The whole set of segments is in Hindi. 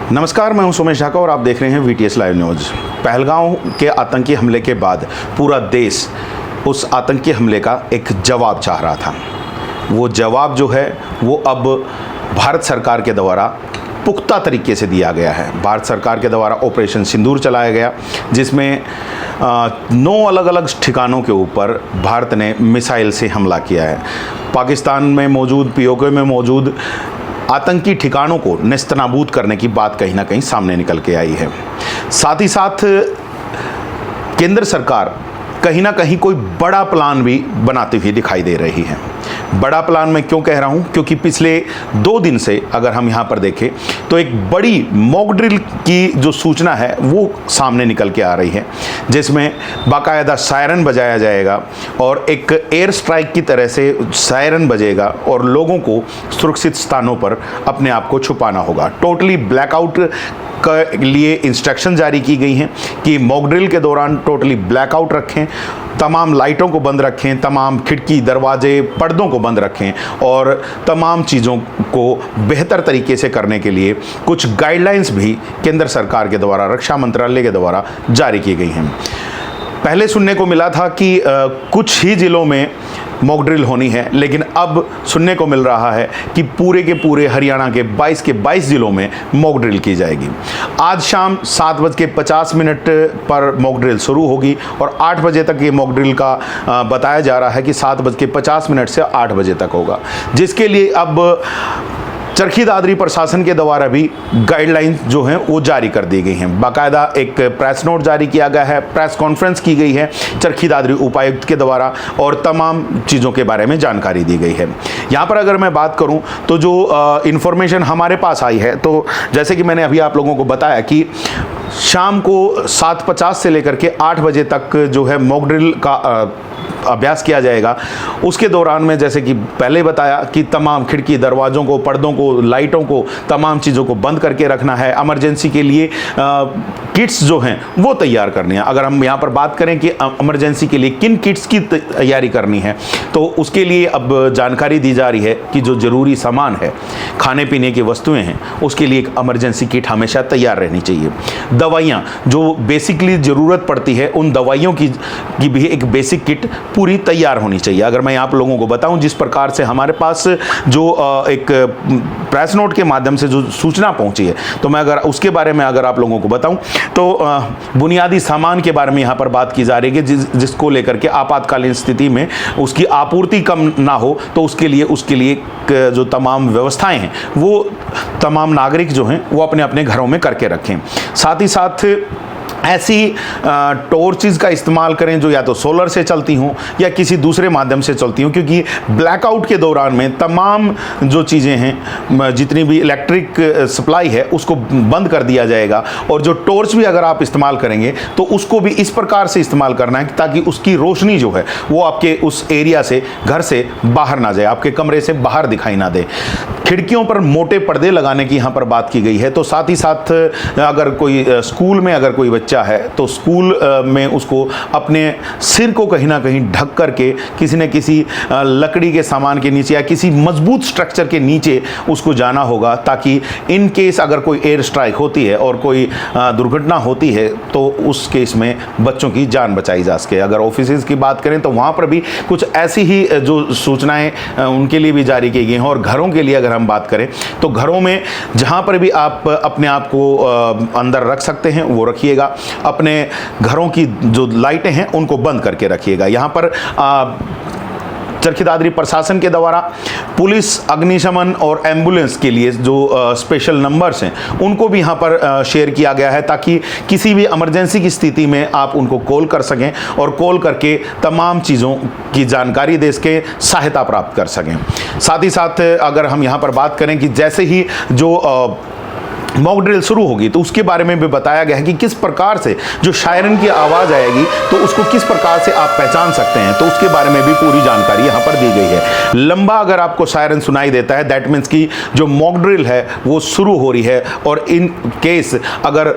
नमस्कार, मैं हूं सोमेश ढाका और आप देख रहे हैं वीटीएस लाइव न्यूज़। पहलगांव के आतंकी हमले के बाद पूरा देश उस आतंकी हमले का एक जवाब चाह रहा था। वो जवाब जो है वो अब भारत सरकार के द्वारा पुख्ता तरीके से दिया गया है। भारत सरकार के द्वारा ऑपरेशन सिंदूर चलाया गया, जिसमें 9 अलग अलग ठिकानों के ऊपर भारत ने मिसाइल से हमला किया है। पाकिस्तान में मौजूद पीओके में मौजूद आतंकी ठिकानों को नेस्तनाबूद करने की बात कहीं ना कहीं सामने निकल के आई है। साथ ही साथ केंद्र सरकार कहीं ना कहीं कोई बड़ा प्लान भी बनाती हुई दिखाई दे रही है। बड़ा प्लान मैं क्यों कह रहा हूं? क्योंकि पिछले 2 दिन से अगर हम यहां पर देखें तो एक बड़ी मॉक ड्रिल की जो सूचना है वो सामने निकल के आ रही है, जिसमें बाकायदा सायरन बजाया जाएगा और एक एयर स्ट्राइक की तरह से सायरन बजेगा और लोगों को सुरक्षित स्थानों पर अपने आप को छुपाना होगा। टोटली ब्लैकआउट के लिए इंस्ट्रक्शन जारी की गई हैं कि मॉक ड्रिल के दौरान टोटली ब्लैकआउट रखें, तमाम लाइटों को बंद रखें, तमाम खिड़की दरवाजे पर्दों को बंद रखें और तमाम चीज़ों को बेहतर तरीके से करने के लिए कुछ गाइडलाइंस भी केंद्र सरकार के द्वारा, रक्षा मंत्रालय के द्वारा जारी की गई हैं। पहले सुनने को मिला था कि कुछ ही ज़िलों में मॉक ड्रिल होनी है, लेकिन अब सुनने को मिल रहा है कि पूरे के पूरे हरियाणा के 22 के 22 ज़िलों में मॉक ड्रिल की जाएगी। आज शाम 7:50 पर मॉक ड्रिल शुरू होगी और 8 बजे तक ये मॉक ड्रिल का बताया जा रहा है कि 7:50 से 8 बजे तक होगा, जिसके लिए अब चरखी दादरी प्रशासन के द्वारा भी गाइडलाइंस जो हैं वो जारी कर दी गई हैं। बाकायदा एक प्रेस नोट जारी किया गया है, प्रेस कॉन्फ्रेंस की गई है चरखी दादरी उपायुक्त के द्वारा और तमाम चीज़ों के बारे में जानकारी दी गई है। यहाँ पर अगर मैं बात करूँ तो जो इन्फॉर्मेशन हमारे पास आई है, तो जैसे कि मैंने अभी आप लोगों को बताया कि शाम को 7:50 से लेकर के 8 बजे तक जो है मॉक ड्रिल का अभ्यास किया जाएगा। उसके दौरान में जैसे कि पहले बताया कि तमाम खिड़की दरवाज़ों को, पर्दों को, लाइटों को, तमाम चीज़ों को बंद करके रखना है। इमरजेंसी के लिए किट्स जो हैं वो तैयार करनी है। अगर हम यहाँ पर बात करें कि इमरजेंसी के लिए किन किट्स की तैयारी करनी है, तो उसके लिए अब जानकारी दी जा रही है कि जो ज़रूरी सामान है, खाने पीने की वस्तुएँ हैं, उसके लिए एक इमरजेंसी किट हमेशा तैयार रहनी चाहिए। दवाइयाँ जो बेसिकली ज़रूरत पड़ती है, उन दवाइयों की भी एक बेसिक किट पूरी तैयार होनी चाहिए। अगर मैं आप लोगों को बताऊं जिस प्रकार से हमारे पास जो एक प्रेस नोट के माध्यम से जो सूचना पहुंची है, तो मैं अगर उसके बारे में अगर आप लोगों को बताऊं तो बुनियादी सामान के बारे में यहाँ पर बात की जा रही है कि जिसको लेकर के आपातकालीन स्थिति में उसकी आपूर्ति कम ना हो, तो उसके लिए जो तमाम व्यवस्थाएं हैं वो तमाम नागरिक जो हैं वो अपने अपने घरों में करके रखें। साथ ही साथ ऐसी टॉर्चेस का इस्तेमाल करें जो या तो सोलर से चलती हों या किसी दूसरे माध्यम से चलती हों, क्योंकि ब्लैकआउट के दौरान में तमाम जो चीज़ें हैं, जितनी भी इलेक्ट्रिक सप्लाई है उसको बंद कर दिया जाएगा। और जो टॉर्च भी अगर आप इस्तेमाल करेंगे तो उसको भी इस प्रकार से इस्तेमाल करना है ताकि उसकी रोशनी जो है वो आपके उस एरिया से, घर से बाहर ना जाए, आपके कमरे से बाहर दिखाई ना दे। खिड़कियों पर मोटे पर्दे लगाने की यहाँ पर बात की गई है। तो साथ ही साथ अगर कोई स्कूल में अगर कोई बच्चा है तो स्कूल में उसको अपने सिर को कहीं ना कहीं ढक करके किसी न किसी लकड़ी के सामान के नीचे या किसी मजबूत स्ट्रक्चर के नीचे उसको जाना होगा, ताकि इन केस अगर कोई एयर स्ट्राइक होती है और कोई दुर्घटना होती है तो उस केस में बच्चों की जान बचाई जा सके। अगर ऑफिसेज की बात करें तो वहाँ पर भी कुछ ऐसी ही जो सूचनाएं उनके लिए भी जारी की गई हैं। और घरों के लिए अगर हम बात करें तो घरों में जहाँ पर भी आप अपने आप को अंदर रख सकते हैं वो रखिएगा। अपने घरों की जो लाइटें हैं उनको बंद करके रखिएगा। यहाँ पर चरखी दादरी प्रशासन के द्वारा पुलिस, अग्निशमन और एम्बुलेंस के लिए जो स्पेशल नंबर्स हैं उनको भी यहाँ पर शेयर किया गया है, ताकि किसी भी इमरजेंसी की स्थिति में आप उनको कॉल कर सकें और कॉल करके तमाम चीज़ों की जानकारी दे सकें, सहायता प्राप्त कर सकें। साथ ही साथ अगर हम यहाँ पर बात करें कि जैसे ही जो मॉक ड्रिल शुरू होगी तो उसके बारे में भी बताया गया है कि किस प्रकार से जो शायरन की आवाज़ आएगी तो उसको किस प्रकार से आप पहचान सकते हैं, तो उसके बारे में भी पूरी जानकारी यहाँ पर दी गई है। लंबा अगर आपको शायरन सुनाई देता है, दैट मीन्स कि जो मॉक ड्रिल है वो शुरू हो रही है। और इन केस अगर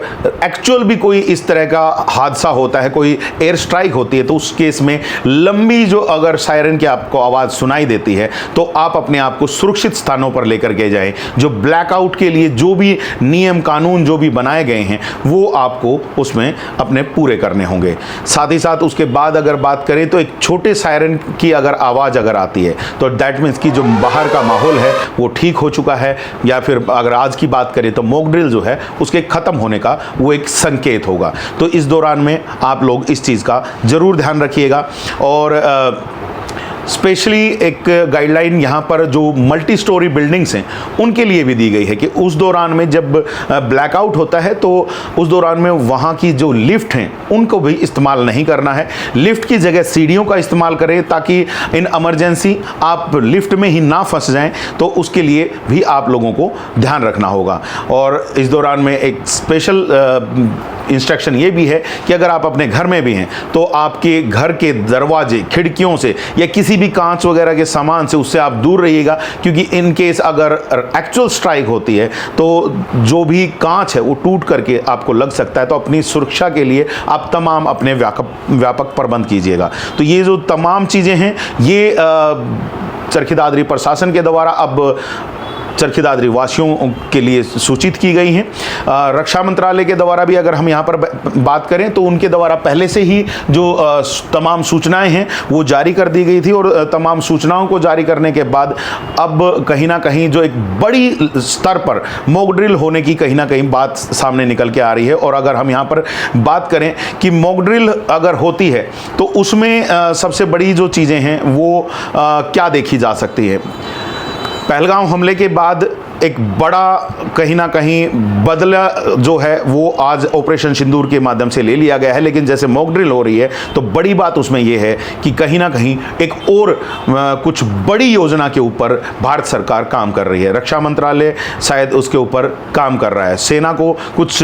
एक्चुअल भी कोई इस तरह का हादसा होता है, कोई एयर स्ट्राइक होती है, तो उस केस में लंबी जो अगर शायरन की आपको आवाज़ सुनाई देती है तो आप अपने आप को सुरक्षित स्थानों पर लेकर के जाएं। जो ब्लैकआउट के लिए जो भी नियम कानून जो भी बनाए गए हैं वो आपको उसमें अपने पूरे करने होंगे। साथ ही साथ उसके बाद अगर बात करें तो एक छोटे सायरन की अगर आवाज़ अगर आती है तो दैट मीन्स कि जो बाहर का माहौल है वो ठीक हो चुका है, या फिर अगर आज की बात करें तो मॉक ड्रिल जो है उसके ख़त्म होने का वो एक संकेत होगा। तो इस दौरान में आप लोग इस चीज़ का ज़रूर ध्यान रखिएगा। और स्पेशली एक गाइडलाइन यहाँ पर जो मल्टी स्टोरी बिल्डिंग्स हैं उनके लिए भी दी गई है कि उस दौरान में जब ब्लैकआउट होता है तो उस दौरान में वहाँ की जो लिफ्ट हैं उनको भी इस्तेमाल नहीं करना है। लिफ्ट की जगह सीढ़ियों का इस्तेमाल करें ताकि इन इमरजेंसी आप लिफ्ट में ही ना फंस जाएं, तो उसके लिए भी आप लोगों को ध्यान रखना होगा। और इस दौरान में एक स्पेशल इंस्ट्रक्शन ये भी है कि अगर आप अपने घर में भी हैं तो आपके घर के दरवाजे खिड़कियों से या किसी भी कांच वगैरह के सामान से उससे आप दूर रहिएगा, क्योंकि इन केस अगर एक्चुअल स्ट्राइक होती है तो जो भी कांच है वो टूट करके आपको लग सकता है। तो अपनी सुरक्षा के लिए आप तमाम अपने व्यापक प्रबंध कीजिएगा। तो ये जो तमाम चीज़ें हैं ये चरखी दादरी प्रशासन के द्वारा अब चरखी दादरी वासियों के लिए सूचित की गई हैं। रक्षा मंत्रालय के द्वारा भी अगर हम यहाँ पर बात करें तो उनके द्वारा पहले से ही जो तमाम सूचनाएं हैं वो जारी कर दी गई थी, और तमाम सूचनाओं को जारी करने के बाद अब कहीं ना कहीं जो एक बड़ी स्तर पर मॉक ड्रिल होने की कहीं ना कहीं बात सामने निकल के आ रही है। और अगर हम यहाँ पर बात करें कि मॉक ड्रिल अगर होती है तो उसमें सबसे बड़ी जो चीज़ें हैं वो क्या देखी जा सकती है। पहलगाम हमले के बाद एक बड़ा कहीं ना कहीं बदला जो है वो आज ऑपरेशन सिंदूर के माध्यम से ले लिया गया है, लेकिन जैसे मॉक ड्रिल हो रही है तो बड़ी बात उसमें ये है कि कहीं ना कहीं एक और कुछ बड़ी योजना के ऊपर भारत सरकार काम कर रही है। रक्षा मंत्रालय शायद उसके ऊपर काम कर रहा है, सेना को कुछ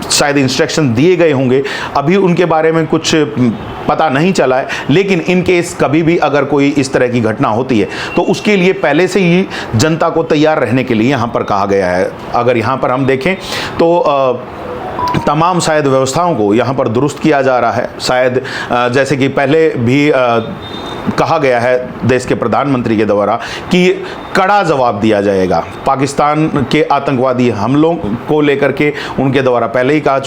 शायद इंस्ट्रक्शन दिए गए होंगे, अभी उनके बारे में कुछ पता नहीं चला है, लेकिन इन केस कभी भी अगर कोई इस तरह की घटना होती है तो उसके लिए पहले से ही जनता को तैयार रहने के लिए यहाँ पर कहा गया है। अगर यहाँ पर हम देखें तो तमाम शायद व्यवस्थाओं को यहाँ पर दुरुस्त किया जा रहा है। शायद जैसे कि पहले भी कहा गया है देश के प्रधानमंत्री के द्वारा कि कड़ा जवाब दिया जाएगा पाकिस्तान के आतंकवादी हमलों को लेकर के। उनके द्वारा पहले ही कहा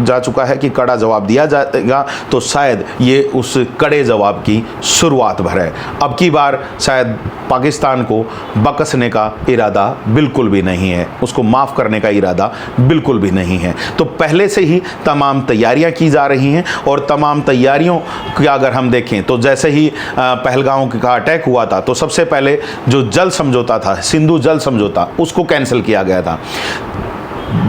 जा चुका है कि कड़ा जवाब दिया जाएगा, तो शायद ये उस कड़े जवाब की शुरुआत भर है। अब की बार शायद पाकिस्तान को बकसने का इरादा बिल्कुल भी नहीं है, उसको माफ़ करने का इरादा बिल्कुल भी नहीं है। तो पहले से ही तमाम तैयारियां की जा रही हैं, और तमाम तैयारियों की अगर हम देखें तो जैसे ही पहलगाम का अटैक हुआ था तो सबसे पहले जो जल समझौता था, सिंधु जल समझौता, उसको कैंसिल किया गया था।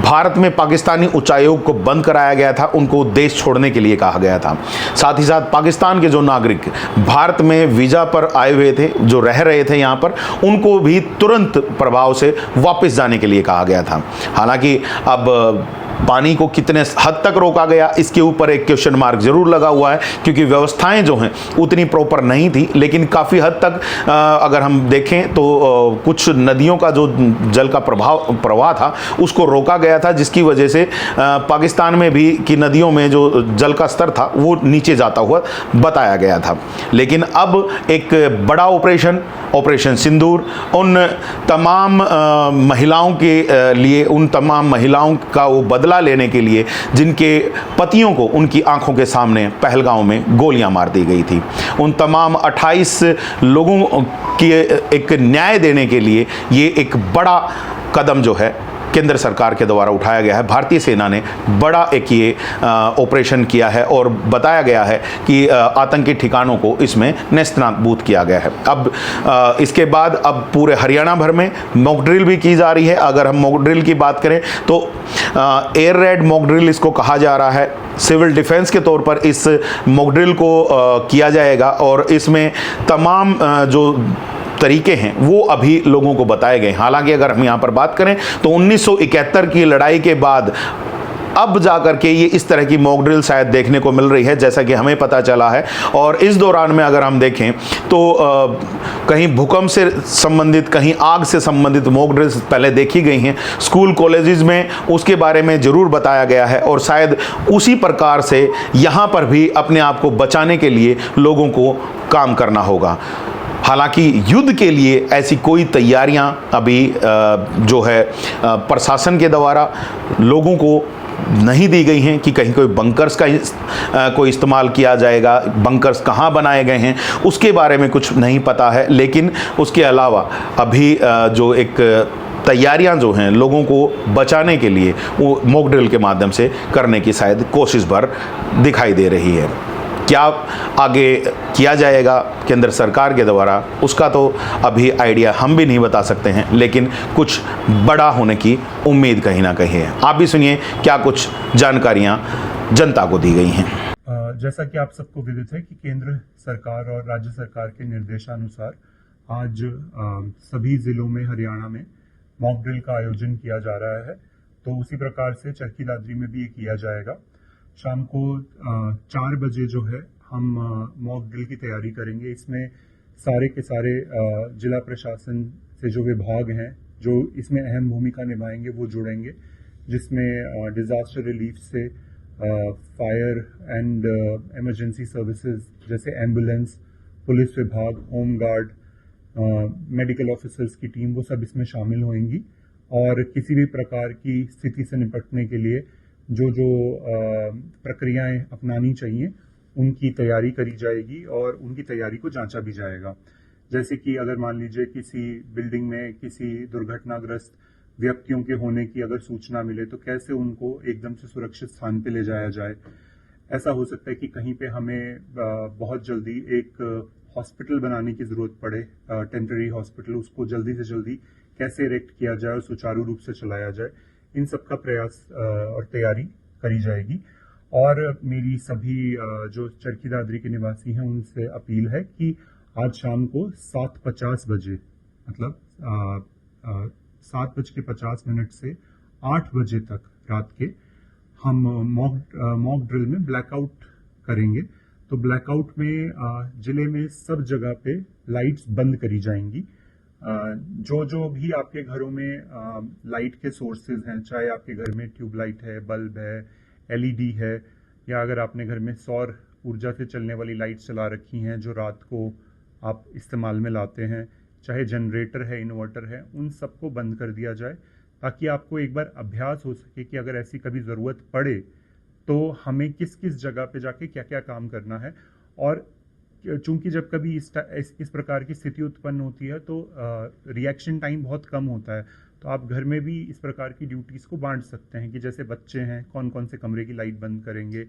भारत में पाकिस्तानी उच्चायोग को बंद कराया गया था, उनको देश छोड़ने के लिए कहा गया था। साथ ही साथ पाकिस्तान के जो नागरिक भारत में वीज़ा पर आए हुए थे, जो रह रहे थे यहाँ पर, उनको भी तुरंत प्रभाव से वापस जाने के लिए कहा गया था। हालांकि अब पानी को कितने हद तक रोका गया इसके ऊपर एक क्वेश्चन मार्क जरूर लगा हुआ है, क्योंकि व्यवस्थाएं जो हैं उतनी प्रॉपर नहीं थी, लेकिन काफ़ी हद तक अगर हम देखें तो कुछ नदियों का जो जल का प्रवाह था उसको रोका गया था, जिसकी वजह से पाकिस्तान में भी की नदियों में जो जल का स्तर था वो नीचे जाता हुआ बताया गया था। लेकिन अब एक बड़ा ऑपरेशन सिंदूर उन तमाम महिलाओं के लिए, उन तमाम महिलाओं का वो बदला लेने के लिए जिनके पतियों को उनकी आंखों के सामने पहलगाम में गोलियां मार दी गई थी, उन तमाम 28 लोगों की एक न्याय देने के लिए ये एक बड़ा कदम जो है केंद्र सरकार के द्वारा उठाया गया है। भारतीय सेना ने बड़ा एक ये ऑपरेशन किया है और बताया गया है कि आतंकी ठिकानों को इसमें नेस्तनाबूद किया गया है। अब इसके बाद अब पूरे हरियाणा भर में मॉक ड्रिल भी की जा रही है। अगर हम मॉक ड्रिल की बात करें तो एयर रेड मॉक ड्रिल इसको कहा जा रहा है। सिविल डिफेंस के तौर पर इस मॉक ड्रिल को किया जाएगा, और इसमें तमाम जो तरीके हैं वो अभी लोगों को बताए गए। हालांकि अगर हम यहाँ पर बात करें तो 1971 की लड़ाई के बाद अब जाकर के ये इस तरह की मॉक ड्रिल शायद देखने को मिल रही है, जैसा कि हमें पता चला है। और इस दौरान में अगर हम देखें तो कहीं भूकंप से संबंधित, कहीं आग से संबंधित मॉक ड्रिल्स पहले देखी गई हैं। स्कूल कॉलेजेस में उसके बारे में ज़रूर बताया गया है, और शायद उसी प्रकार से यहाँ पर भी अपने आप को बचाने के लिए लोगों को काम करना होगा। हालांकि युद्ध के लिए ऐसी कोई तैयारियां अभी जो है प्रशासन के द्वारा लोगों को नहीं दी गई हैं कि कहीं कोई बंकर्स का कोई इस्तेमाल किया जाएगा, बंकर्स कहाँ बनाए गए हैं उसके बारे में कुछ नहीं पता है। लेकिन उसके अलावा अभी जो एक तैयारियां जो हैं लोगों को बचाने के लिए वो मॉक ड्रिल के माध्यम से करने की शायद कोशिश भर दिखाई दे रही है। क्या आगे किया जाएगा केंद्र सरकार के द्वारा उसका तो अभी आइडिया हम भी नहीं बता सकते हैं, लेकिन कुछ बड़ा होने की उम्मीद कहीं ना कहीं है। आप भी सुनिए क्या कुछ जानकारियां जनता को दी गई हैं। जैसा कि आप सबको विदित है कि केंद्र सरकार और राज्य सरकार के निर्देशानुसार आज सभी जिलों में हरियाणा में मॉक ड्रिल का आयोजन किया जा रहा है। तो उसी प्रकार से चरखी दादरी में भी ये किया जाएगा। शाम को 4 बजे जो है हम मॉक ड्रिल की तैयारी करेंगे। इसमें सारे के सारे जिला प्रशासन से जो विभाग हैं जो इसमें अहम भूमिका निभाएंगे वो जुड़ेंगे, जिसमें डिजास्टर रिलीफ से फायर एंड इमरजेंसी सर्विसेज जैसे एम्बुलेंस, पुलिस विभाग, होम गार्ड, मेडिकल ऑफिसर्स की टीम वो सब इसमें शामिल होंगी। और किसी भी प्रकार की स्थिति से निपटने के लिए जो प्रक्रियाएं अपनानी चाहिए उनकी तैयारी करी जाएगी और उनकी तैयारी को जांचा भी जाएगा। जैसे कि अगर मान लीजिए किसी बिल्डिंग में किसी दुर्घटनाग्रस्त व्यक्तियों के होने की अगर सूचना मिले तो कैसे उनको एकदम से सुरक्षित स्थान पे ले जाया जाए। ऐसा हो सकता है कि कहीं पे हमें बहुत जल्दी एक हॉस्पिटल बनाने की जरूरत पड़े, टेम्पररी हॉस्पिटल, उसको जल्दी से जल्दी कैसे इरेक्ट किया जाए और सुचारू रूप से चलाया जाए, इन सब का प्रयास और तैयारी करी जाएगी। और मेरी सभी जो चरखी दादरी के निवासी हैं उनसे अपील है कि आज शाम को 7:50 बजे मतलब 7:50 से 8 बजे तक रात के हम मॉक ड्रिल में ब्लैकआउट करेंगे। तो ब्लैकआउट में जिले में सब जगह पे लाइट्स बंद करी जाएंगी। जो भी आपके घरों में लाइट के सोर्सेज हैं, चाहे आपके घर में ट्यूबलाइट है, बल्ब है, एलईडी है, या अगर आपने घर में सौर ऊर्जा से चलने वाली लाइट चला रखी हैं जो रात को आप इस्तेमाल में लाते हैं, चाहे जनरेटर है, इन्वर्टर है, उन सबको बंद कर दिया जाए ताकि आपको एक बार अभ्यास हो सके कि अगर ऐसी कभी ज़रूरत पड़े तो हमें किस किस जगह पे जाके क्या क्या काम करना है। और चूंकि जब कभी इस प्रकार की स्थिति उत्पन्न होती है तो रिएक्शन टाइम बहुत कम होता है, तो आप घर में भी इस प्रकार की ड्यूटीज़ को बांट सकते हैं कि जैसे बच्चे हैं, कौन कौन से कमरे की लाइट बंद करेंगे,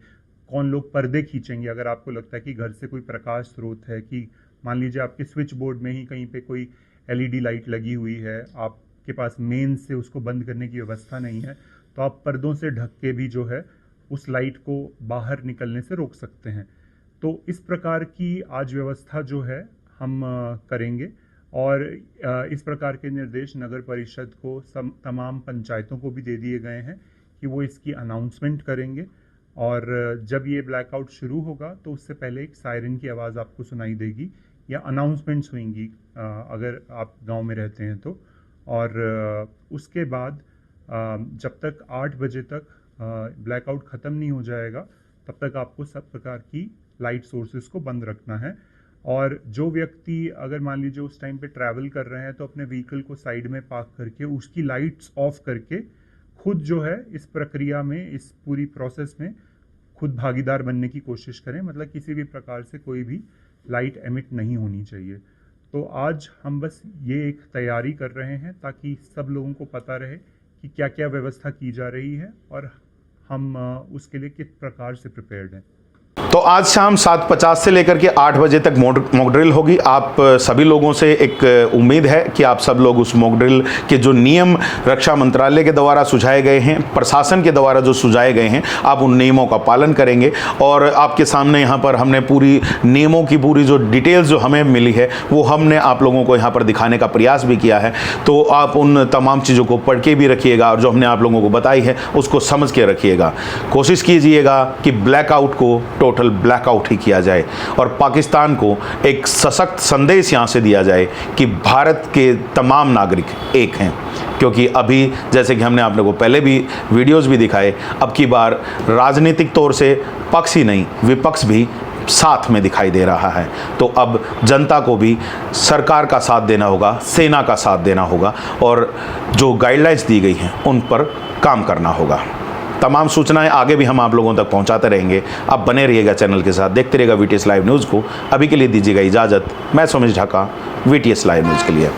कौन लोग पर्दे खींचेंगे अगर आपको लगता है कि घर से कोई प्रकाश स्रोत है, कि मान लीजिए आपके स्विच बोर्ड में ही कहीं पे कोई एलईडी लाइट लगी हुई है, आपके पास मेन से उसको बंद करने की व्यवस्था नहीं है, तो आप पर्दों से ढक के भी जो है उस लाइट को बाहर निकलने से रोक सकते हैं। तो इस प्रकार की आज व्यवस्था जो है हम करेंगे। और इस प्रकार के निर्देश नगर परिषद को तमाम पंचायतों को भी दे दिए गए हैं कि वो इसकी अनाउंसमेंट करेंगे। और जब ये ब्लैकआउट शुरू होगा तो उससे पहले एक सायरन की आवाज़ आपको सुनाई देगी या अनाउंसमेंट्स होंगी अगर आप गांव में रहते हैं तो। और उसके बाद जब तक 8 बजे तक ब्लैकआउट ख़त्म नहीं हो जाएगा तब तक आपको सब प्रकार की लाइट सोर्सेज को बंद रखना है। और जो व्यक्ति अगर मान लीजिए उस टाइम पे ट्रैवल कर रहे हैं तो अपने व्हीकल को साइड में पार्क करके उसकी लाइट्स ऑफ करके खुद जो है इस प्रक्रिया में, इस पूरी प्रोसेस में खुद भागीदार बनने की कोशिश करें। मतलब किसी भी प्रकार से कोई भी लाइट एमिट नहीं होनी चाहिए। तो आज हम बस ये एक तैयारी कर रहे हैं ताकि सब लोगों को पता रहे कि क्या क्या व्यवस्था की जा रही है और हम उसके लिए किस प्रकार से प्रिपेयर्ड हैं। तो आज शाम 7:50 से लेकर के 8 बजे तक मॉक ड्रिल होगी। आप सभी लोगों से एक उम्मीद है कि आप सब लोग उस मॉक ड्रिल के जो नियम रक्षा मंत्रालय के द्वारा सुझाए गए हैं, प्रशासन के द्वारा जो सुझाए गए हैं, आप उन नियमों का पालन करेंगे। और आपके सामने यहाँ पर हमने पूरी नियमों की पूरी जो डिटेल्स जो हमें मिली है वो हमने आप लोगों को यहाँ पर दिखाने का प्रयास भी किया है। तो आप उन तमाम चीज़ों को पढ़ के भी रखिएगा और जो हमने आप लोगों को बताई है उसको समझ के रखिएगा। कोशिश कीजिएगा कि ब्लैकआउट को टोटल टोटल ब्लैकआउट ही किया जाए और पाकिस्तान को एक सशक्त संदेश यहाँ से दिया जाए कि भारत के तमाम नागरिक एक हैं। क्योंकि अभी जैसे कि हमने आप लोगों को पहले भी वीडियोस भी दिखाए, अब की बार राजनीतिक तौर से पक्ष ही नहीं विपक्ष भी साथ में दिखाई दे रहा है। तो अब जनता को भी सरकार का साथ देना होगा, सेना का साथ देना होगा और जो गाइडलाइंस दी गई हैं उन पर काम करना होगा। तमाम सूचनाएं आगे भी हम आप लोगों तक पहुंचाते रहेंगे। आप बने रहिएगा चैनल के साथ, देखते रहिएगा VTS लाइव न्यूज़ को। अभी के लिए दीजिएगा इजाज़त। मैं Somesh Dhaka, VTS live news के लिए।